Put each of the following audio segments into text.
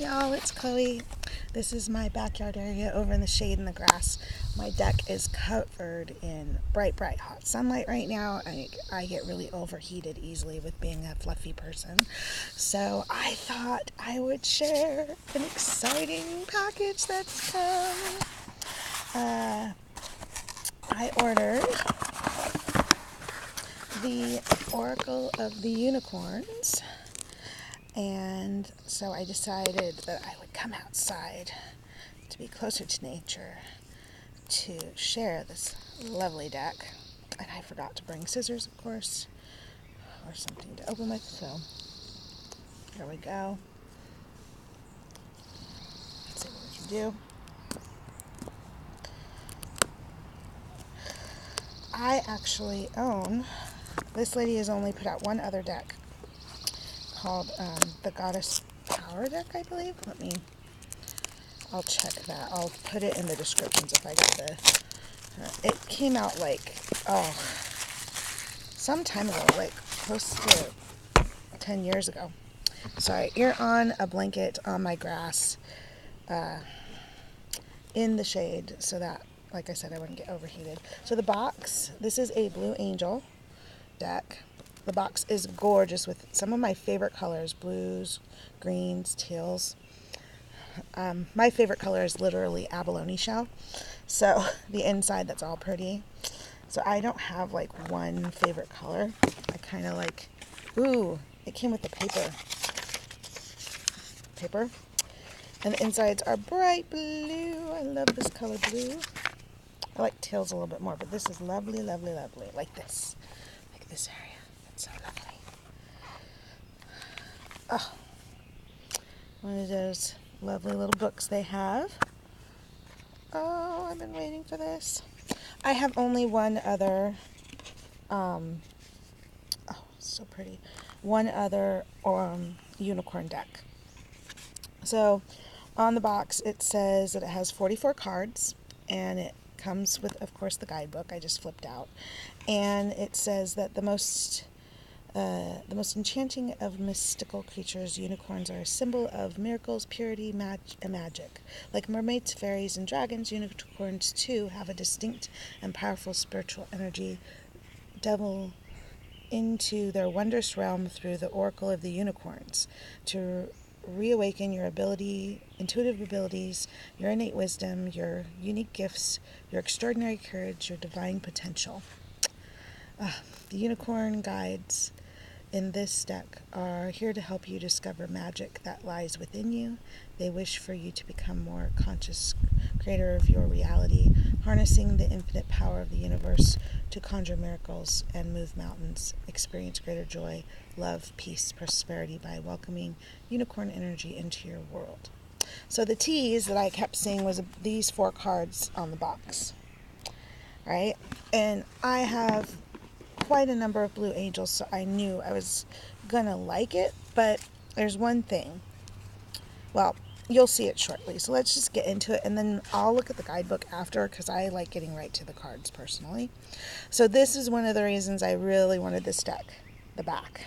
y'all, it's Chloe. This is my backyard area over in the shade and the grass. My deck is covered in bright hot sunlight right now. I get really overheated easily with being a fluffy person. So I thought I would share an exciting package that's come. I ordered the Oracle of the Unicorns. And so I decided that I would come outside to be closer to nature to share this lovely deck. And I forgot to bring scissors, of course, or something to open with. So here we go. Let's see what we can do. I actually own, this lady has only put out one other deck called the Goddess Power deck, I believe. I'll check that. I'll put it in the descriptions if I get it came out some time ago, like close to 10 years ago. Sorry, you're on a blanket on my grass in the shade so that, like I said, I wouldn't get overheated. So the box, this is a Blue Angel deck. The box is gorgeous with some of my favorite colors, blues, greens, teals. My favorite color is literally abalone shell. So the inside, that's all pretty. So I don't have like one favorite color. I kind of like, it came with the paper. And the insides are bright blue. I love this color blue. I like teals a little bit more, but this is lovely, lovely, lovely. Like this area. So lovely. Oh, one of those lovely little books they have. Oh, I've been waiting for this. I have only one other, so pretty, one other unicorn deck. So on the box it says that it has 44 cards, and it comes with, of course, the guidebook I just flipped out. And it says that the most enchanting of mystical creatures, unicorns are a symbol of miracles, purity, and magic. Like mermaids, fairies, and dragons, unicorns too have a distinct and powerful spiritual energy. Delve into their wondrous realm through the Oracle of the Unicorns to reawaken your intuitive abilities, your innate wisdom, your unique gifts, your extraordinary courage, your divine potential. The unicorn guides in this deck are here to help you discover magic that lies within you. They wish for you to become more conscious creator of your reality, harnessing the infinite power of the universe to conjure miracles and move mountains, experience greater joy, love, peace, prosperity by welcoming unicorn energy into your world. So the tease that I kept seeing was these 4 cards on the box, right? And I have quite a number of Blue Angels, so I knew I was gonna like it, but there's one thing. Well, you'll see it shortly, so let's just get into it, and then I'll look at the guidebook after, because I like getting right to the cards personally. So this is one of the reasons I really wanted this deck, the back.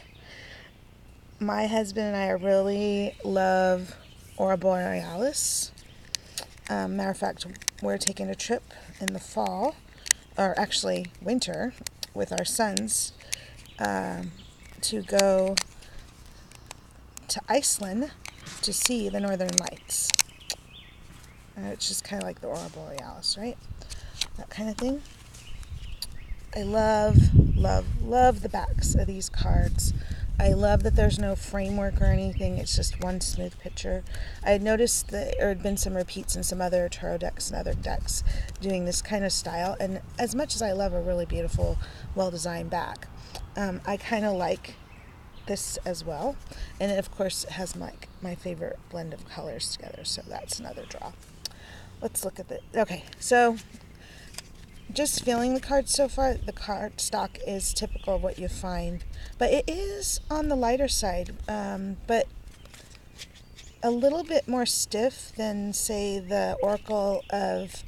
My husband and I really love Aurora Borealis. Matter of fact, we're taking a trip in the fall, or actually winter, with our sons to go to Iceland to see the Northern Lights. It's just kind of like the Aurora Borealis, right? That kind of thing. I love the backs of these cards. I love that there's no framework or anything. It's just one smooth picture. I had noticed that there had been some repeats in some other tarot decks and other decks doing this kind of style. And as much as I love a really beautiful, well-designed back, I kind of like this as well. And it, of course, has my favorite blend of colors together. So that's another draw. Let's look at it. Okay, so just feeling the cards so far, the card stock is typical of what you find, but it is on the lighter side, but a little bit more stiff than, say, the Oracle of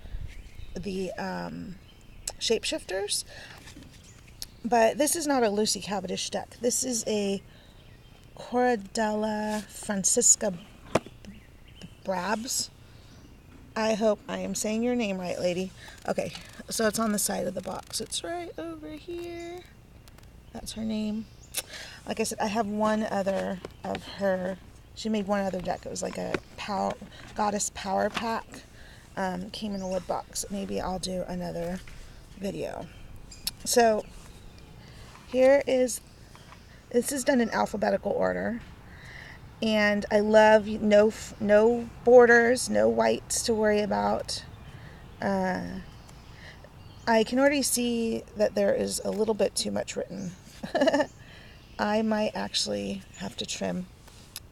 the Shapeshifters. But this is not a Lucy Cavendish deck. This is a Cordelia Francesca Brabbs. I hope I am saying your name right, lady. Okay, so it's on the side of the box. It's right over here. That's her name. Like I said, I have one other of her. She made one other deck. It was like a goddess power pack. Came in a wood box. Maybe I'll do another video. So this is done in alphabetical order. And I love no borders, no whites to worry about. I can already see that there is a little bit too much written. I might actually have to trim.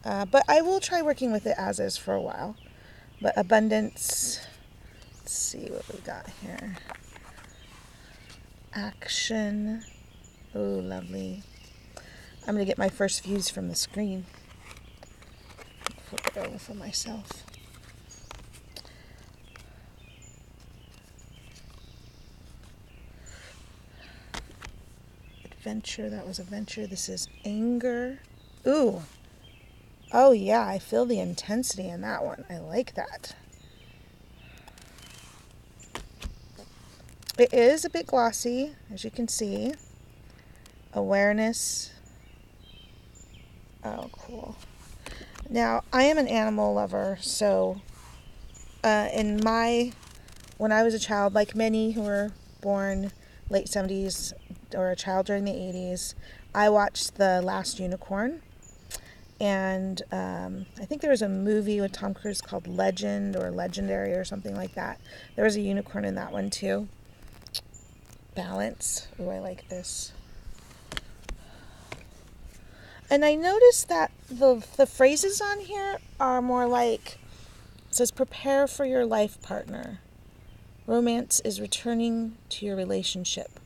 But I will try working with it as is for a while. But abundance, let's see what we got here. Action. Oh, lovely. I'm going to get my first views from the screen. Flip it over for myself. Adventure, that was adventure. This is anger. Ooh. Oh yeah, I feel the intensity in that one. I like that. It is a bit glossy, as you can see. Awareness. Oh, cool. Now, I am an animal lover, so when I was a child, like many who were born late 70s or a child during the 80s, I watched The Last Unicorn. And I think there was a movie with Tom Cruise called Legend or Legendary or something like that. There was a unicorn in that one too. Balance. Oh, I like this. And I noticed that the phrases on here are more like, it says, prepare for your life partner. Romance is returning to your relationship.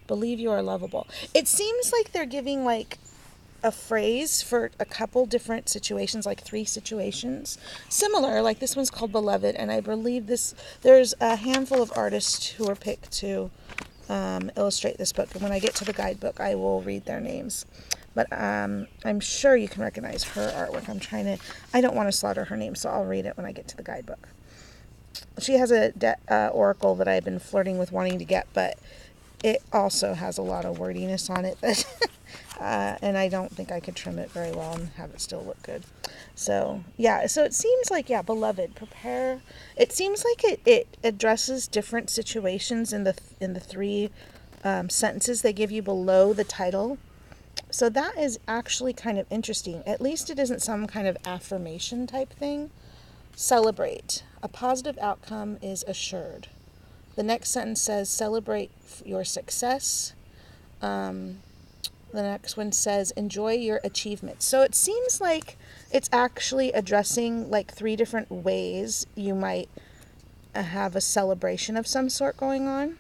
Believe you are lovable. It seems like they're giving like a phrase for a couple different situations, like 3 situations. Similar, like this one's called Beloved, and I believe there's a handful of artists who are picked to illustrate this book. And when I get to the guidebook, I will read their names. But I'm sure you can recognize her artwork. I don't want to slaughter her name, so I'll read it when I get to the guidebook. She has a oracle that I've been flirting with wanting to get, but it also has a lot of wordiness on it that and I don't think I could trim it very well and have it still look good. So yeah, so it seems like, yeah, Beloved, prepare. It seems like it addresses different situations in the 3 sentences they give you below the title. So that is actually kind of interesting. At least it isn't some kind of affirmation type thing. Celebrate. A positive outcome is assured. The next sentence says, celebrate your success. The next one says, enjoy your achievements. So it seems like it's actually addressing like 3 different ways you might have a celebration of some sort going on,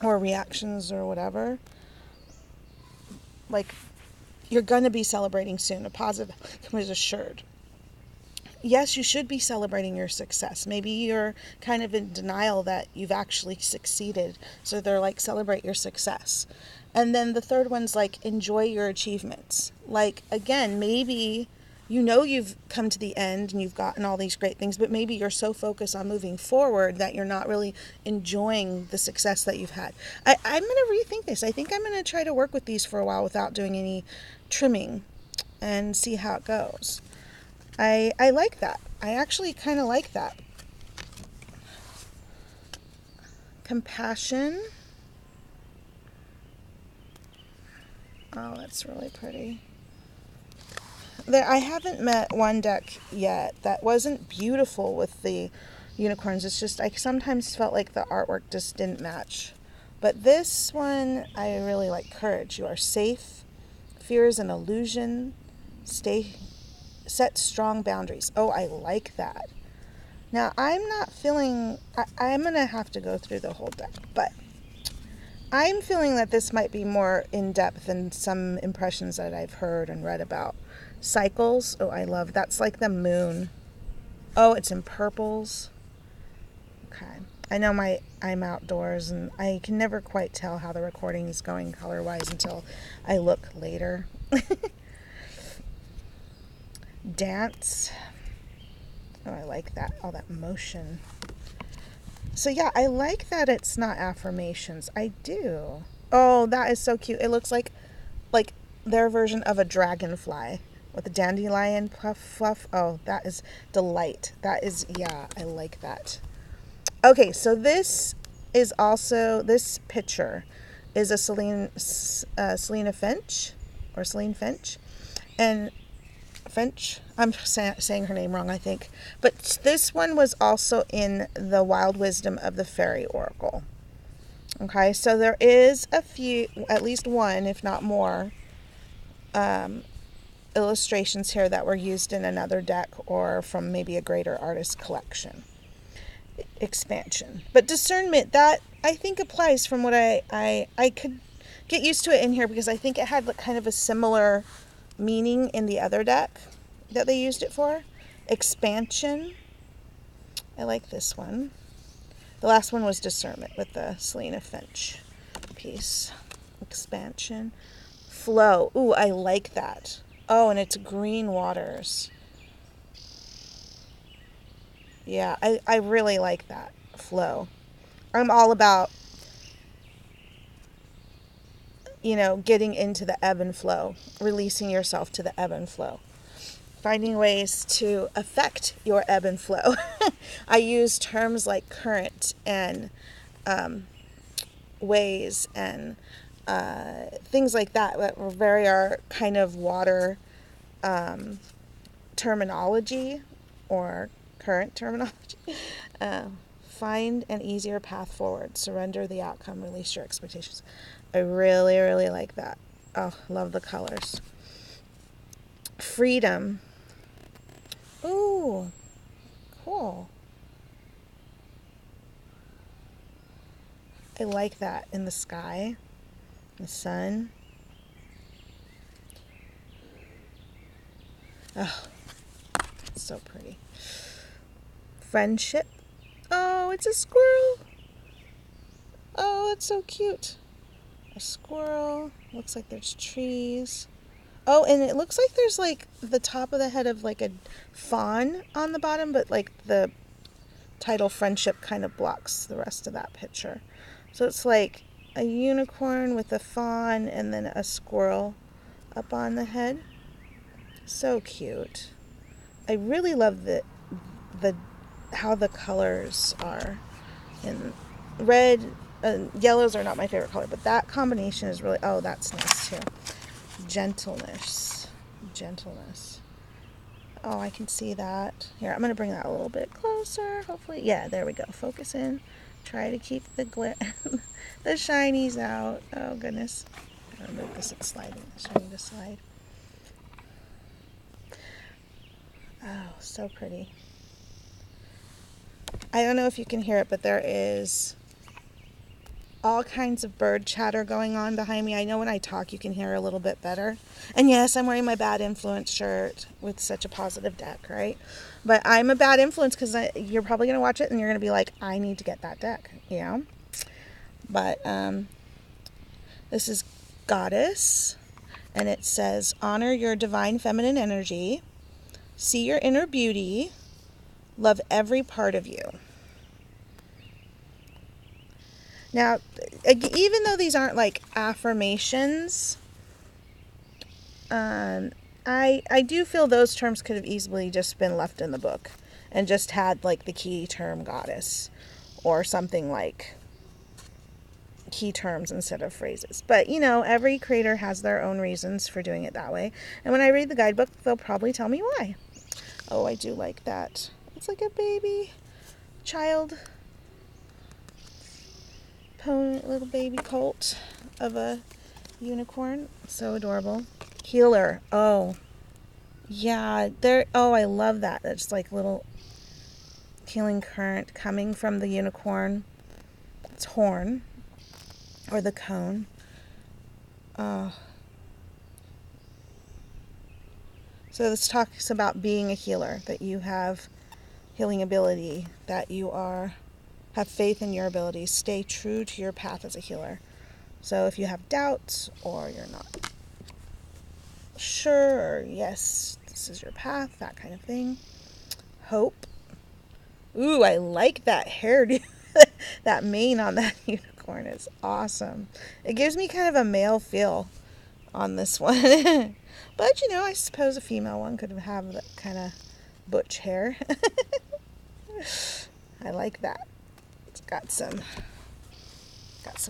or reactions or whatever. Like, you're going to be celebrating soon. A positive outcome is assured. Yes, you should be celebrating your success. Maybe you're kind of in denial that you've actually succeeded. So they're like, celebrate your success. And then the third one's like, enjoy your achievements. Like, again, maybe you know you've come to the end and you've gotten all these great things, but maybe you're so focused on moving forward that you're not really enjoying the success that you've had. I'm going to rethink this. I think I'm going to try to work with these for a while without doing any trimming and see how it goes. I like that. I actually kind of like that. Compassion. Oh, that's really pretty. I haven't met one deck yet that wasn't beautiful with the unicorns. It's just, I sometimes felt like the artwork just didn't match. But this one, I really like. Courage. You are safe. Fear is an illusion. Set strong boundaries. Oh, I like that. Now, I'm not feeling, I'm going to have to go through the whole deck, but I'm feeling that this might be more in-depth than some impressions that I've heard and read about. Cycles. Oh, I love, that's like the moon. Oh, it's in purples. Okay. I know I'm outdoors and I can never quite tell how the recording is going color-wise until I look later. Dance. Oh, I like that, all that motion. So yeah, I like that it's not affirmations. I do. Oh, that is so cute. It looks like their version of a dragonfly with a dandelion puff fluff. Oh, that is delight. That is, yeah, I like that. Okay, so this picture is a Selena Finch, or Celine Finch, and Finch. I'm saying her name wrong, I think. But this one was also in the Wild Wisdom of the Fairy Oracle. Okay, so there is a few, at least one, if not more, illustrations here that were used in another deck or from maybe a greater artist collection. Expansion. But discernment, that I think applies from what I could get used to it in here, because I think it had kind of a similar meaning in the other deck that they used it for. Expansion. I like this one. The last one was discernment with the Selena Finch piece. Expansion. Flow. Ooh, I like that. Oh, and it's green waters. Yeah, I really like that. Flow. I'm all about, getting into the ebb and flow, releasing yourself to the ebb and flow, finding ways to affect your ebb and flow. I use terms like current and ways and things like that were our kind of water terminology, or current terminology. Find an easier path forward. Surrender the outcome. Release your expectations. I really, really like that. Oh, love the colors. Freedom. Ooh, cool. I like that in the sky, the sun. Oh, it's so pretty. Friendship. Oh, it's a squirrel. Oh, it's so cute. A squirrel. Looks like there's trees. Oh, and it looks like there's like the top of the head of like a fawn on the bottom, but like the title friendship kind of blocks the rest of that picture. So it's like a unicorn with a fawn and then a squirrel up on the head. So cute. I really love the how the colors are. And red, yellows are not my favorite color, but that combination is really, oh, that's nice too. Gentleness. Oh, I can see that. Here, I'm going to bring that a little bit closer, hopefully. Yeah, there we go. Focus in. Try to keep the the shinies out. Oh, goodness. I'm going to move this. It's sliding. It's starting to slide. Oh, so pretty. I don't know if you can hear it, but there is all kinds of bird chatter going on behind me. I know when I talk you can hear a little bit better. And yes, I'm wearing my Bad Influence shirt with such a positive deck, right? But I'm a bad influence because you're probably going to watch it and you're going to be like, I need to get that deck, But this is Goddess, and it says, honor your divine feminine energy, see your inner beauty, love every part of you. Now, even though these aren't like affirmations, I do feel those terms could have easily just been left in the book and just had like the key term goddess or something like key terms instead of phrases. But, every creator has their own reasons for doing it that way. And when I read the guidebook, they'll probably tell me why. Oh, I do like that. It's like a baby child, little baby colt of a unicorn. So adorable. Healer. Oh, yeah. I love that. It's like little healing current coming from the unicorn. Its horn. Or the cone. Oh. So this talks about being a healer, that you have healing ability, that you have faith in your abilities. Stay true to your path as a healer. So if you have doubts or you're not sure, or yes, this is your path, that kind of thing. Hope. Ooh, I like that hairdo. That mane on that unicorn is awesome. It gives me kind of a male feel on this one. But, you know, I suppose a female one could have that kind of butch hair. I like that. It's got some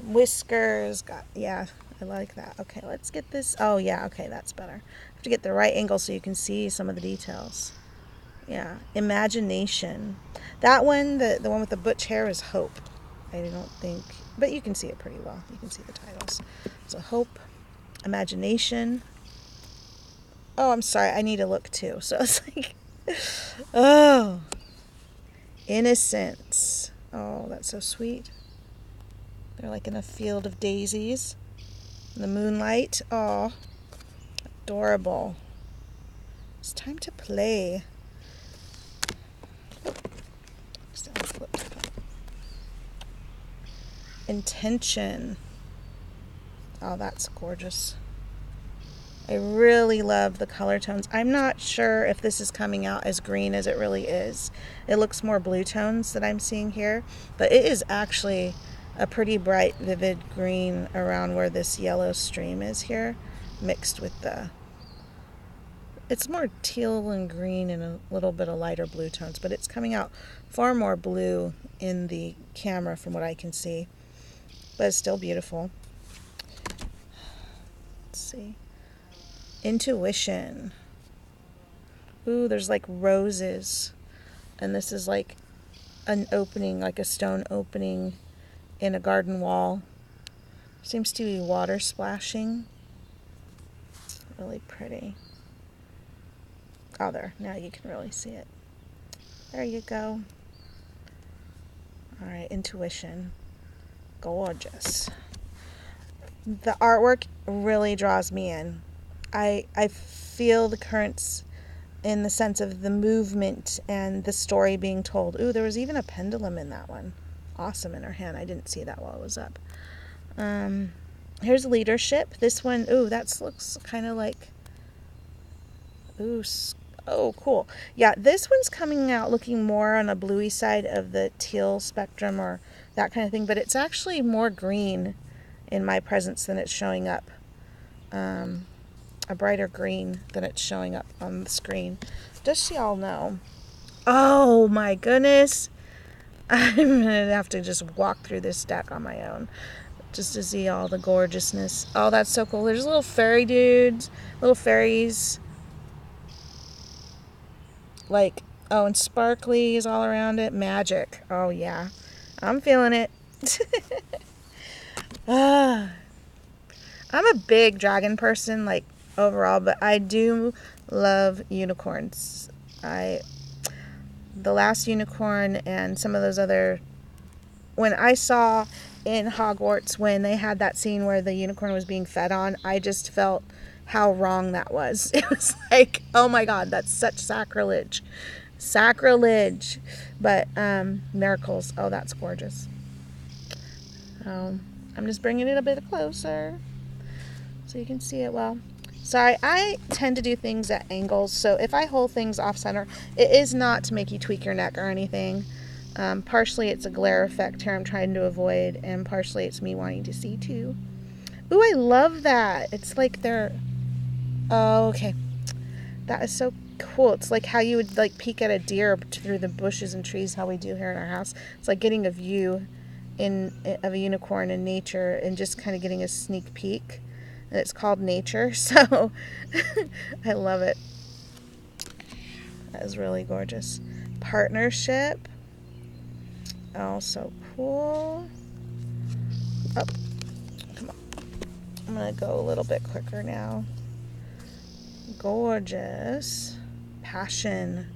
whiskers. Yeah, I like that. Okay, let's get this. Oh, yeah, okay, that's better. I have to get the right angle so you can see some of the details. Yeah, imagination. That one, the one with the butch hair, is hope. I don't think, but you can see it pretty well. You can see the titles. So hope, imagination. Oh, I'm sorry. I need to look too. So it's like, oh, innocence. Oh, that's so sweet. They're like in a field of daisies. In the moonlight. Oh, adorable. It's time to play. Intention. Oh, that's gorgeous. I really love the color tones. I'm not sure if this is coming out as green as it really is. It looks more blue tones that I'm seeing here, but it is actually a pretty bright, vivid green around where this yellow stream is here, mixed with it's more teal and green and a little bit of lighter blue tones, but it's coming out far more blue in the camera from what I can see. But it's still beautiful. Let's see. Intuition. Ooh, there's like roses. And this is like an opening, like a stone opening in a garden wall. Seems to be water splashing. Really pretty. Oh, there. Now you can really see it. There you go. All right, intuition. Gorgeous. The artwork really draws me in. I feel the currents in the sense of the movement and the story being told. Ooh, there was even a pendulum in that one. Awesome in her hand. I didn't see that while it was up. Here's leadership. This one, ooh, that looks kind of like, ooh, oh, cool. Yeah, this one's coming out looking more on a bluey side of the teal spectrum or that kind of thing, but it's actually more green in my presence than it's showing up. A brighter green than it's showing up on the screen. Does she all know? Oh my goodness. I'm going to have to just walk through this deck on my own just to see all the gorgeousness. Oh, that's so cool. There's little fairy dudes, little fairies. Like, oh, and sparklies all around it. Magic. Oh, yeah. I'm feeling it. I'm a big dragon person, like, overall, but I do love unicorns. The last unicorn and some of those other, when I saw in Hogwarts when they had that scene where the unicorn was being fed on, I just felt how wrong that was. It was like, oh my God, that's such sacrilege. But miracles. Oh, that's gorgeous. I'm just bringing it a bit closer so you can see it well. Sorry, I tend to do things at angles, so if I hold things off center, it is not to make you tweak your neck or anything. Partially it's a glare effect here I'm trying to avoid, and partially it's me wanting to see too. Ooh, I love that. It's like they're... Oh, okay. That is so cool. It's like how you would like peek at a deer through the bushes and trees, how we do here in our house. It's like getting a view of a unicorn in nature and just kind of getting a sneak peek. And it's called nature, so I love it. That is really gorgeous. Partnership. Oh, so cool. Oh, come on. I'm going to go a little bit quicker now. Gorgeous. Passion.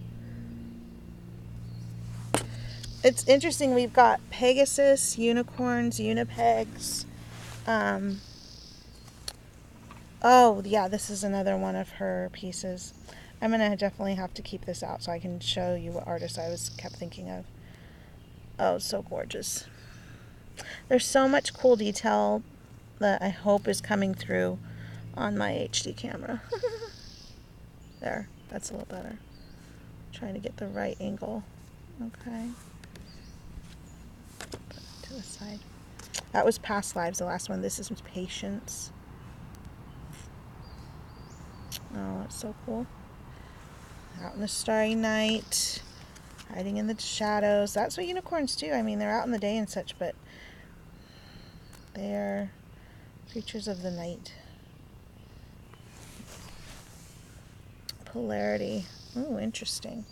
It's interesting. We've got Pegasus, unicorns, unipegs. Oh, yeah, this is another one of her pieces. I'm going to definitely have to keep this out so I can show you what artist I kept thinking of. Oh, so gorgeous. There's so much cool detail that I hope is coming through on my HD camera. There, that's a little better. Trying to get the right angle. Okay. Put it to the side. That was past lives, the last one. This is patience. Oh, that's so cool. Out in the starry night, hiding in the shadows. That's what unicorns do. I mean, they're out in the day and such, but they're creatures of the night. Polarity. Oh, interesting.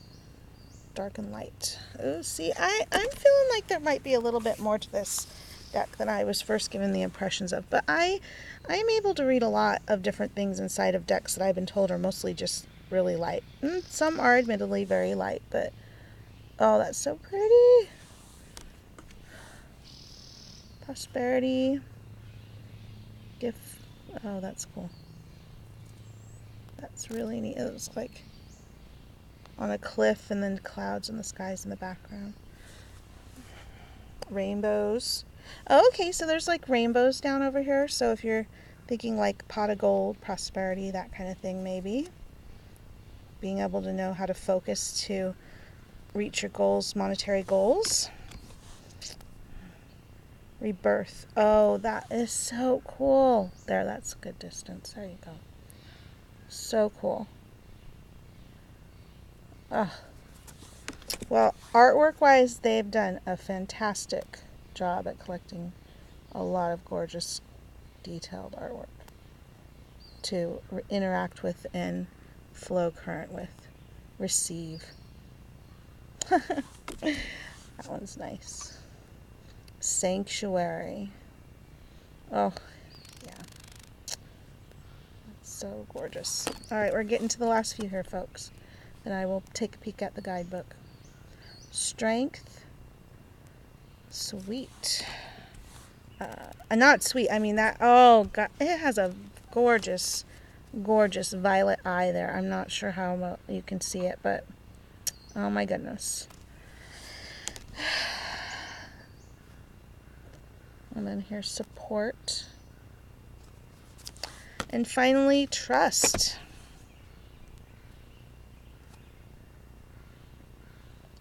Dark and light. Oh, see, I'm feeling like there might be a little bit more to this deck than I was first given the impressions of. But I am able to read a lot of different things inside of decks that I've been told are mostly just really light. Some are admittedly very light, but oh, that's so pretty. Prosperity. Gift. Oh, that's cool. That's really neat. It looks like on a cliff and then clouds and the skies in the background. Rainbows. Oh, okay, so there's like rainbows down over here. So if you're thinking like pot of gold, prosperity, that kind of thing, maybe. Being able to know how to focus to reach your goals, monetary goals. Rebirth. Oh, that is so cool. There, that's a good distance. There you go. So cool. Ugh. Well, artwork-wise, they've done a fantastic job at collecting a lot of gorgeous, detailed artwork to interact with and flow current with. Receive. That one's nice. Sanctuary. Oh, yeah. That's so gorgeous. All right, we're getting to the last few here, folks. Then I will take a peek at the guidebook. Strength. Sweet. Not sweet. I mean that. Oh, God. It has a gorgeous, gorgeous violet eye there. I'm not sure how well you can see it, but oh my goodness. And then here's support. And finally, trust.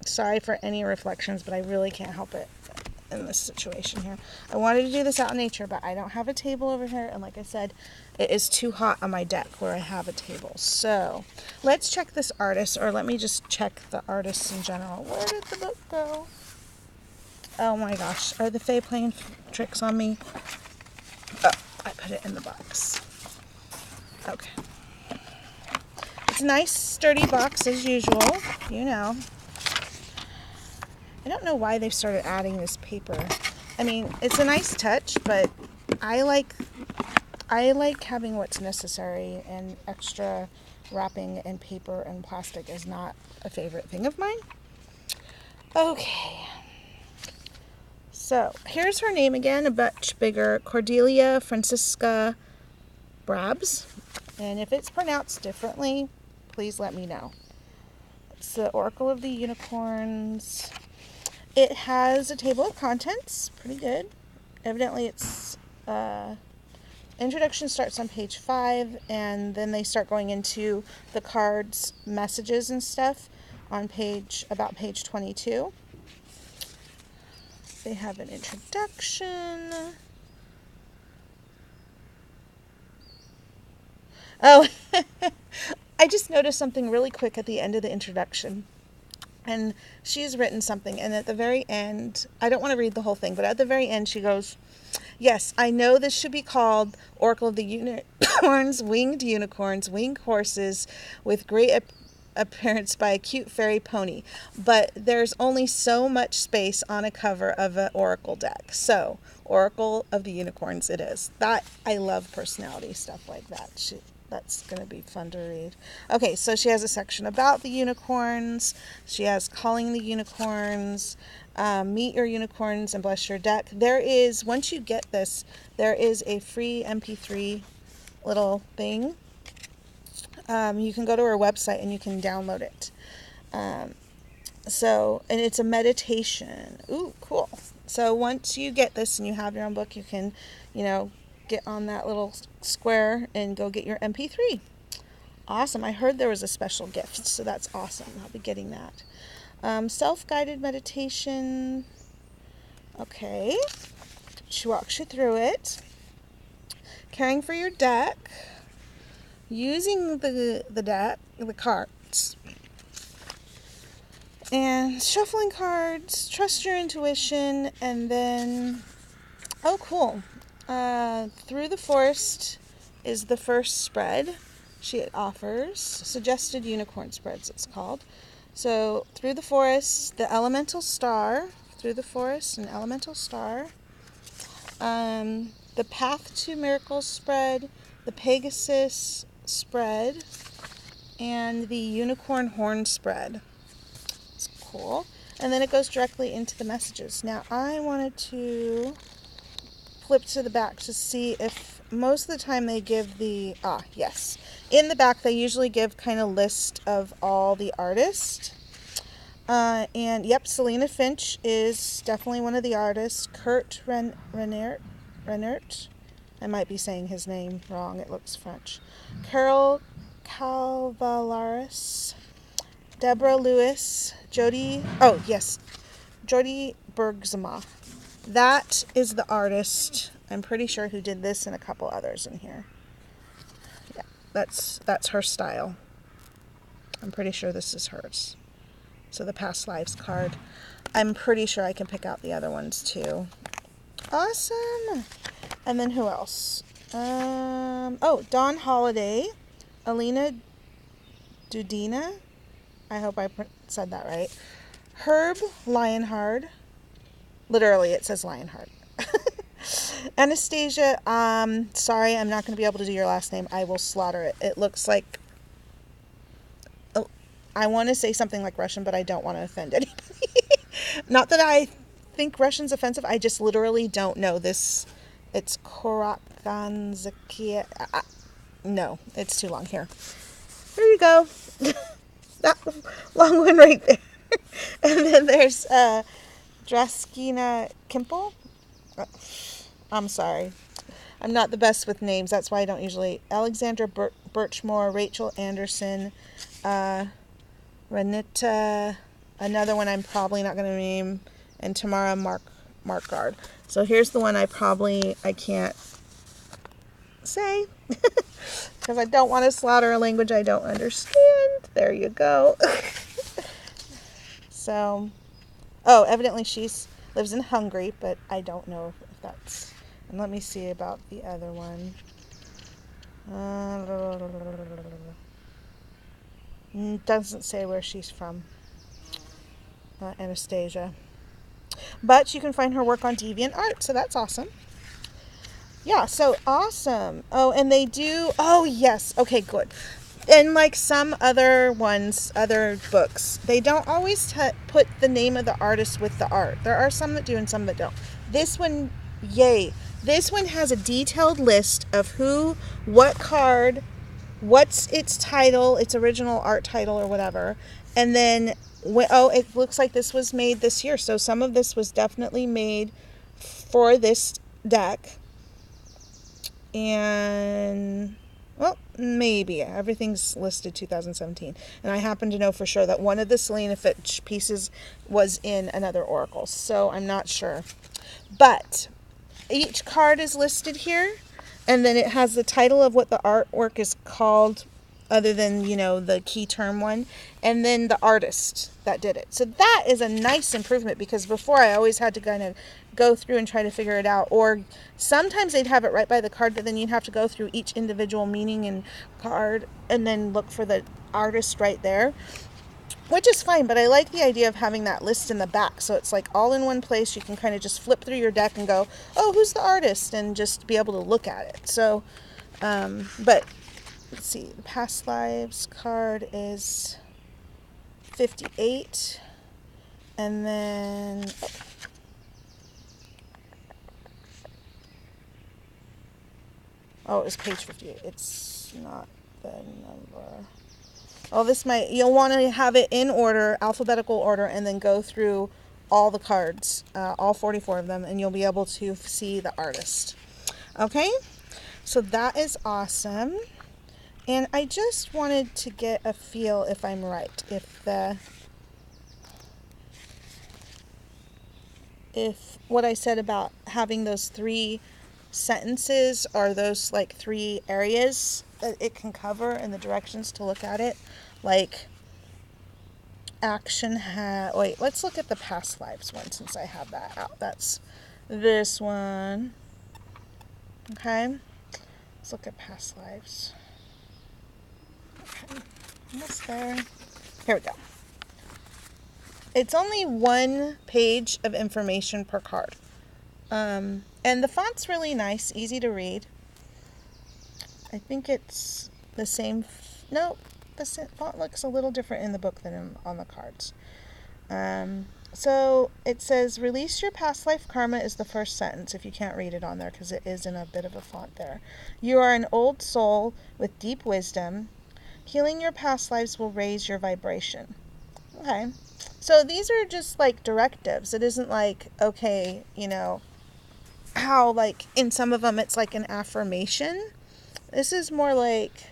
Sorry for any reflections, but I really can't help it in this situation here. I wanted to do this out in nature, but I don't have a table over here. And like I said, it is too hot on my deck where I have a table. So let's check this artist, or let me just check the artists in general. Where did the book go? Oh my gosh. Are the Fae playing tricks on me? Oh, I put it in the box. Okay. It's a nice, sturdy box as usual. You know. I don't know why they started adding this paper. I mean, it's a nice touch, but I like having what's necessary, and extra wrapping and paper and plastic is not a favorite thing of mine. Okay. So, here's her name again, a much bigger. Cordelia Francesca Brabbs. And if it's pronounced differently, please let me know. It's the Oracle of the Unicorns. It has a table of contents, pretty good. Evidently it's, introduction starts on page 5, and then they start going into the cards, messages and stuff on about page 22. They have an introduction. Oh, I just noticed something really quick at the end of the introduction. And she's written something, and at the very end, I don't want to read the whole thing, but at the very end she goes, "Yes, I know this should be called Oracle of the Unicorns, winged horses with great appearance by a cute fairy pony. But there's only so much space on a cover of an Oracle deck. So, Oracle of the Unicorns it is." That, I love personality stuff like that. That's going to be fun to read. Okay, so she has a section about the unicorns. She has calling the unicorns, meet your unicorns and bless your deck. There is, once you get this, there is a free MP3 little thing. You can go to her website and you can download it. And it's a meditation. Ooh, cool. So once you get this and you have your own book, you can, get on that little square and go get your MP3. Awesome. I heard there was a special gift, so that's awesome. I'll be getting that. Self-guided meditation. Okay. She walks you through it. Caring for your deck. Using the deck, the cards. And shuffling cards. Trust your intuition. And then, oh cool. Through the Forest is the first spread she offers. Suggested Unicorn Spreads, it's called. So, Through the Forest, the Elemental Star. Through the Forest, an Elemental Star. The Path to Miracles spread, the Pegasus spread, and the Unicorn Horn spread. It's cool. And then it goes directly into the messages. Now, I wanted to flip to the back to see if most of the time they give the, yes. In the back, they usually give kind of list of all the artists. And yep, Selena Finch is definitely one of the artists. Kurt Renert. I might be saying his name wrong. It looks French. Carol Calvallaris. Deborah Lewis. Jody Bergsma. That is the artist. I'm pretty sure who did this and a couple others in here. Yeah, that's her style. I'm pretty sure this is hers. So the Past Lives card. I'm pretty sure I can pick out the other ones too. Awesome. And then who else? Dawn Holiday. Alina Dudina. I hope I said that right. Herb Lionheart. Literally, it says Lionheart. Anastasia. Sorry, I'm not going to be able to do your last name. I will slaughter it. It looks like... I want to say something like Russian, but I don't want to offend anybody. Not that I think Russian's offensive. I just literally don't know this. It's Korakanzakia. No, it's too long here. There you go. That long one right there. And then there's Draskina Kimple. I'm sorry. I'm not the best with names. That's why I don't usually. Alexandra Birchmore, Rachel Anderson, Renita, another one I'm probably not going to name, and Tamara Markard. So here's the one I can't say because I don't want to slaughter a language I don't understand. There you go. So, evidently she lives in Hungary, but I don't know if that's... And let me see about the other one. Doesn't say where she's from. Anastasia. But you can find her work on DeviantArt, so that's awesome. Yeah, so awesome. Oh, and they do... Oh, yes. Okay, good. And like some other ones, other books, they don't always put the name of the artist with the art. There are some that do and some that don't. This one, yay. This one has a detailed list of who, what card, what's its title, its original art title or whatever. And then, it looks like this was made this year. So some of this was definitely made for this deck. And, well, maybe. Everything's listed 2017. And I happen to know for sure that one of the Selena Finch pieces was in another Oracle. So I'm not sure. But each card is listed here. And then it has the title of what the artwork is called, other than, the key term one. And then the artist that did it. So that is a nice improvement, because before I always had to kind of go through and try to figure it out. Or sometimes they'd have it right by the card, but then you'd have to go through each individual meaning and card and then look for the artist right there. Which is fine, but I like the idea of having that list in the back. So it's like all in one place. You can kind of just flip through your deck and go, oh, who's the artist? And just be able to look at it. So, but let's see. The Past Lives card is 58. And then... Oh, it was page 58. It's not the number. Oh, you'll want to have it in order, alphabetical order, and then go through all the cards, all 44 of them, and you'll be able to see the artist. Okay? So that is awesome. And I just wanted to get a feel if I'm right. if what I said about having those 3 sentences are those like 3 areas that it can cover and the directions to look at it. Like wait, let's look at the past lives one since I have that out. That's this one. Okay. Let's look at past lives. Okay. Almost there. Here we go. It's only 1 page of information per card. And the font's really nice, easy to read. I think it's the same. No, the font looks a little different in the book than on the cards. So it says, release your past life karma is the first sentence, if you can't read it on there because it is in a bit of a font there. You are an old soul with deep wisdom. Healing your past lives will raise your vibration. Okay. So these are just like directives. It isn't like, okay, you know, how like in some of them it's like an affirmation. This is more like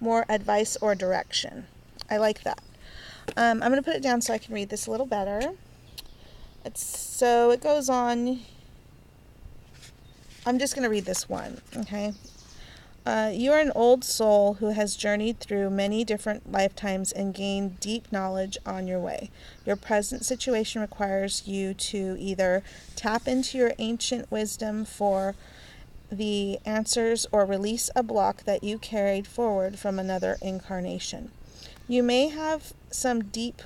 more advice or direction. I like that. I'm going to put it down so I can read this a little better. So it goes on. I'm just going to read this one, okay? You are an old soul who has journeyed through many different lifetimes and gained deep knowledge on your way. Your present situation requires you to either tap into your ancient wisdom for the answers or release a block that you carried forward from another incarnation. You may have some deep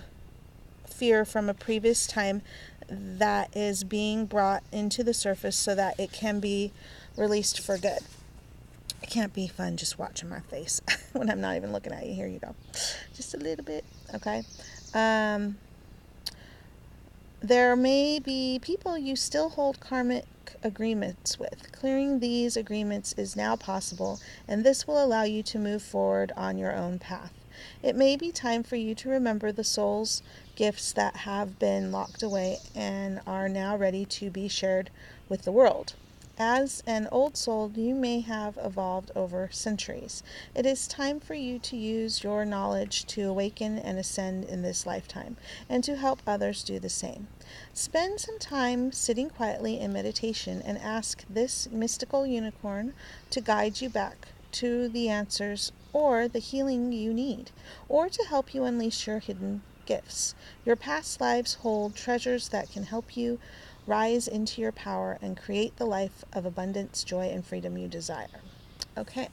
fear from a previous time that is being brought into the surface so that it can be released for good. It can't be fun just watching my face when I'm not even looking at you. Here you go. Just a little bit. Okay. There may be people you still hold karmic agreements with. Clearing these agreements is now possible, and this will allow you to move forward on your own path. It may be time for you to remember the soul's gifts that have been locked away and are now ready to be shared with the world. As an old soul, you may have evolved over centuries. It is time for you to use your knowledge to awaken and ascend in this lifetime, and to help others do the same. Spend some time sitting quietly in meditation and ask this mystical unicorn to guide you back to the answers or the healing you need, or to help you unleash your hidden gifts. Your past lives hold treasures that can help you rise into your power and create the life of abundance, joy, and freedom you desire. Okay.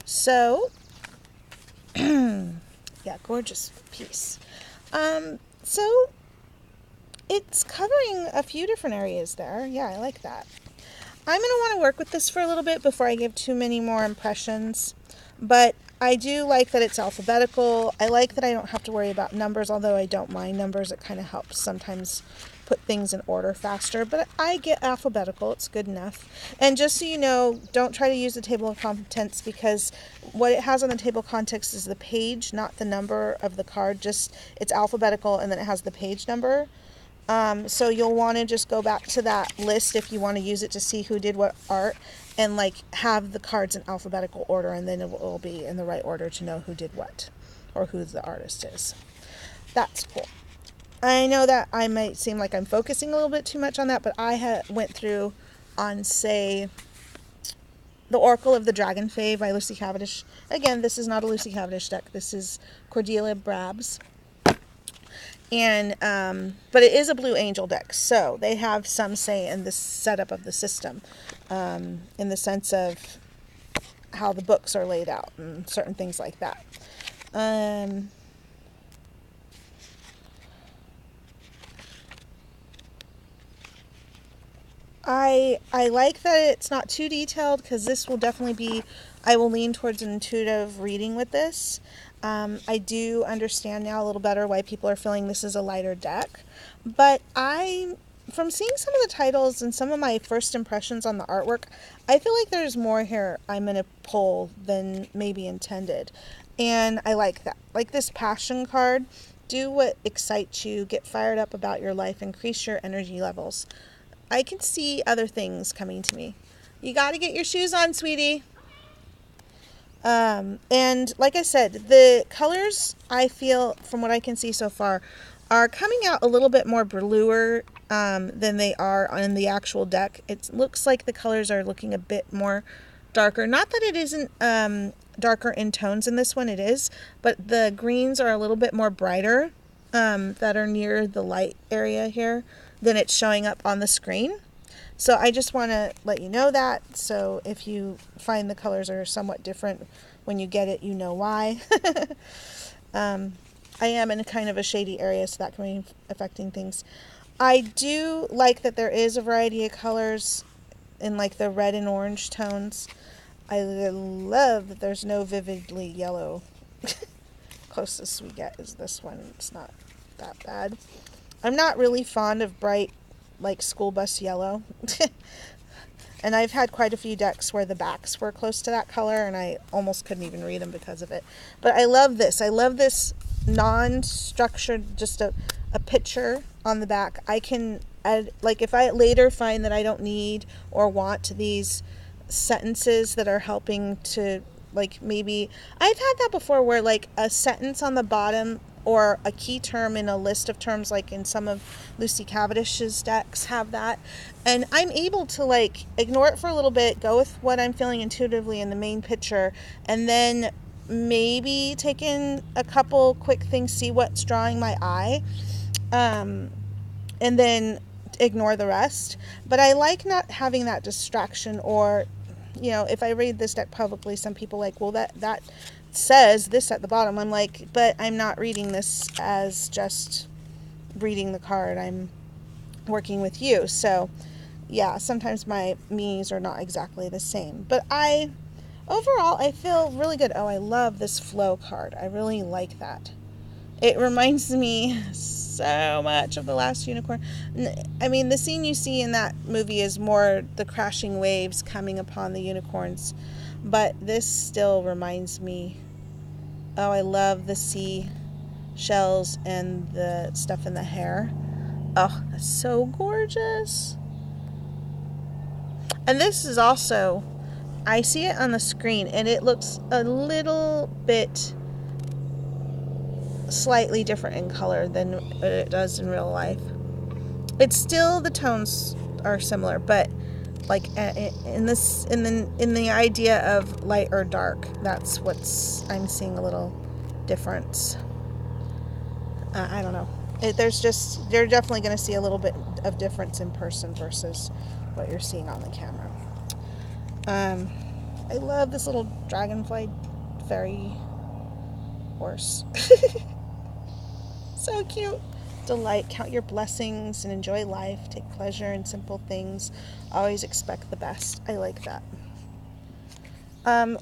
So, yeah, gorgeous piece. So, it's covering a few different areas there. Yeah, I like that. I'm going to want to work with this for a little bit before I give too many more impressions. But I do like that it's alphabetical. I like that I don't have to worry about numbers, although I don't mind numbers. It kind of helps sometimes put things in order faster. But I get alphabetical. It's good enough. And just so you know, don't try to use the table of contents, because what it has on the table of contents is the page, not the number of the card. Just it's alphabetical, and then it has the page number. So you'll want to just go back to that list if you want to use it to see who did what art, and like have the cards in alphabetical order, and then it will be in the right order to know who did what or who the artist is. That's cool. I know that I might seem like I'm focusing a little bit too much on that, but I went through on, say, The Oracle of the Dragon Fae by Lucy Cavendish. Again, this is not a Lucy Cavendish deck. This is Cordelia Brabbs. And but it is a Blue Angel deck, so they have some say in the setup of the system, in the sense of how the books are laid out and certain things like that. I like that it's not too detailed, because this will definitely be, I will lean towards an intuitive reading with this. I do understand now a little better why people are feeling this is a lighter deck. But from seeing some of the titles and some of my first impressions on the artwork, I feel like there's more here I'm going to pull than maybe intended. And I like that. Like this passion card, do what excites you, get fired up about your life, increase your energy levels. I can see other things coming to me. You got to get your shoes on, sweetie. And like I said, the colors, I feel, from what I can see so far, are coming out a little bit more bluer than they are on the actual deck. It looks like the colors are looking a bit more darker. Not that it isn't darker in tones in this one, it is, but the greens are a little bit more brighter that are near the light area here than it's showing up on the screen. So I just want to let you know that. So if you find the colors are somewhat different when you get it, you know why. I am in a kind of a shady area, so that can be affecting things. I do like that there is a variety of colors in like the red and orange tones. I love that there's no vividly yellow. Closest we get is this one. It's not that bad. I'm not really fond of bright, like school bus yellow. And I've had quite a few decks where the backs were close to that color and I almost couldn't even read them because of it. But I love this. I love this non-structured, just a picture on the back. I can add, like if I later find that I don't need or want these sentences that are helping to, like maybe, I've had that before where like a sentence on the bottom or a key term in a list of terms, like in some of Lucy Cavendish's decks have that. And I'm able to like ignore it for a little bit, go with what I'm feeling intuitively in the main picture, and then maybe take in a couple quick things, see what's drawing my eye, and then ignore the rest. But I like not having that distraction, or, you know, if I read this deck publicly, some people like, well, that says this at the bottom. I'm like, but I'm not reading this as just reading the card. I'm working with you. So yeah, sometimes my meanings are not exactly the same, but overall I feel really good. Oh, I love this flow card. I really like that. It reminds me so much of The Last Unicorn. I mean, the scene you see in that movie is more the crashing waves coming upon the unicorns, but this still reminds me. Oh, I love the sea shells and the stuff in the hair. Oh, that's so gorgeous. And this is also, I see it on the screen and it looks a little bit slightly different in color than it does in real life. It's still, the tones are similar, but like in the idea of light or dark, that's what's, I'm seeing a little difference. I don't know. You're definitely going to see a little bit of difference in person versus what you're seeing on the camera. I love this little dragonfly fairy horse. So cute. Delight, count your blessings and enjoy life. Take pleasure in simple things. Always expect the best. I like that.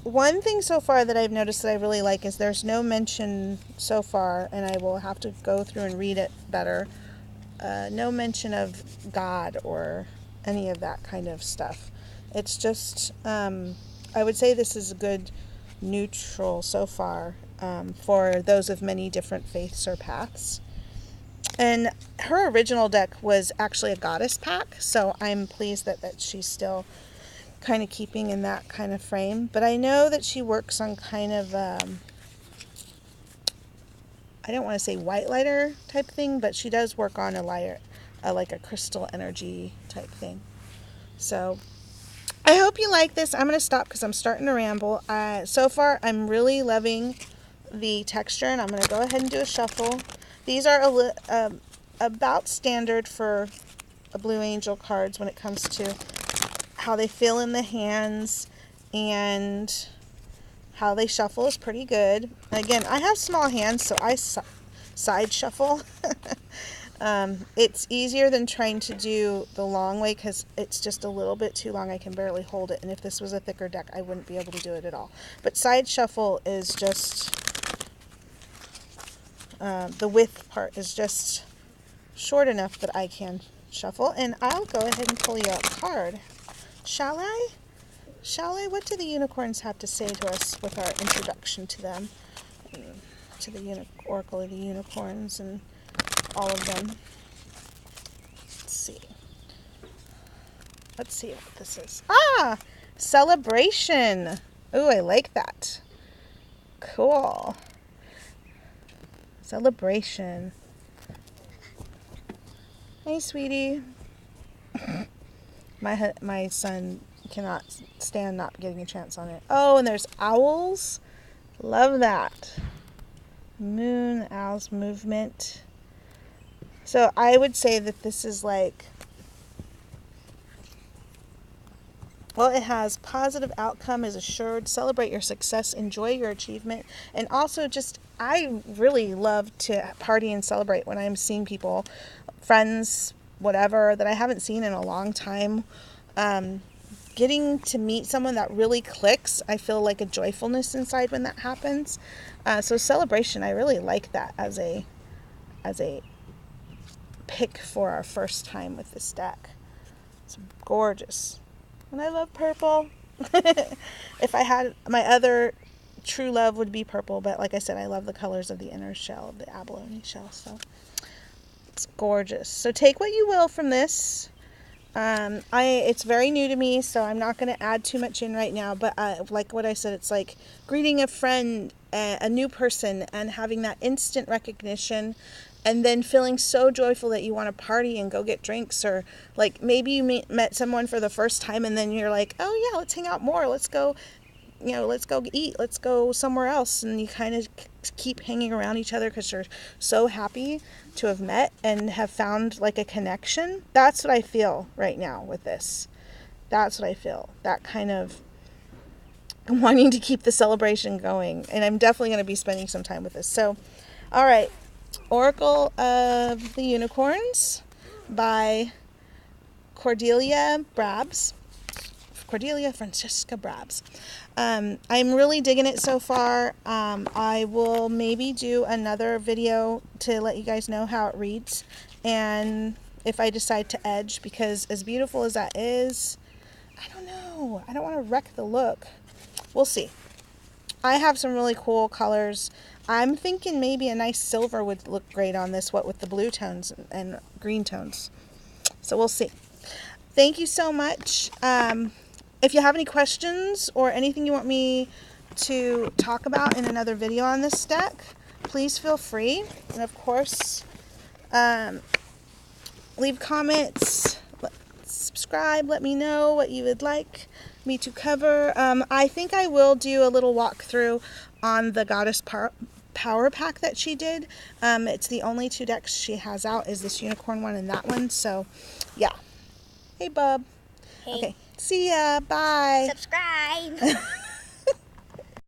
One thing so far that I've noticed that I really like is there's no mention so far, and I will have to go through and read it better. No mention of God or any of that kind of stuff. It's just, I would say this is a good neutral so far for those of many different faiths or paths. And her original deck was actually a goddess pack, so I'm pleased that she's still kind of keeping in that kind of frame. But I know that she works on kind of, I don't want to say white lighter type thing, but she does work on a lighter, like a crystal energy type thing. So I hope you like this. I'm going to stop because I'm starting to ramble. So far, I'm really loving the texture, and I'm going to go ahead and do a shuffle. These are about standard for Blue Angel cards when it comes to how they feel in the hands, and how they shuffle is pretty good. Again, I have small hands, so I side shuffle. It's easier than trying to do the long way because it's just a little bit too long. I can barely hold it, and if this was a thicker deck, I wouldn't be able to do it at all. But side shuffle is just, the width part is just short enough that I can shuffle. And I'll go ahead and pull you a card. Shall I? Shall I? What do the unicorns have to say to us with our introduction to them? To the Oracle of the Unicorns and all of them. Let's see. Let's see what this is. Ah! Celebration! Ooh, I like that. Cool. Celebration. Hey, sweetie. My son cannot stand not getting a chance on it. Oh, and there's owls. Love that. Moon, owls, movement. So I would say that this is like, well, it has positive outcome is assured, celebrate your success, enjoy your achievement, and also just, I really love to party and celebrate when I'm seeing people, friends, whatever, that I haven't seen in a long time. Getting to meet someone that really clicks, I feel like a joyfulness inside when that happens. So celebration, I really like that as a pick for our first time with this deck. It's gorgeous. And I love purple. If I had my other true love would be purple, but like I said, I love the colors of the inner shell, the abalone shell, so it's gorgeous. So take what you will from this. It's very new to me, so I'm not going to add too much in right now, but like what I said, it's like greeting a friend, a new person, and having that instant recognition, and then feeling so joyful that you want to party and go get drinks, or like maybe you met someone for the first time and then you're like, oh yeah, let's hang out more, let's go eat, let's go somewhere else, and you kind of keep hanging around each other because you're so happy to have met and have found like a connection. That's what I feel right now with this. That's what I feel, that kind of wanting to keep the celebration going, and I'm definitely going to be spending some time with this. So all right, Oracle of the Unicorns by Cordelia Francesca Brabbs. I'm really digging it so far. I will maybe do another video to let you guys know how it reads, and if I decide to edge, because as beautiful as that is, I don't know, I don't want to wreck the look. We'll see. I have some really cool colors. I'm thinking maybe a nice silver would look great on this, what with the blue tones and green tones. So we'll see. Thank you so much. If you have any questions or anything you want me to talk about in another video on this deck, please feel free. And of course, leave comments, subscribe, let me know what you would like me to cover. I think I will do a little walkthrough on the Goddess Power Pack that she did. It's the only 2 decks she has out, is this unicorn one and that one. So yeah. Hey, bub. Hey. Okay. See ya. Bye. Subscribe.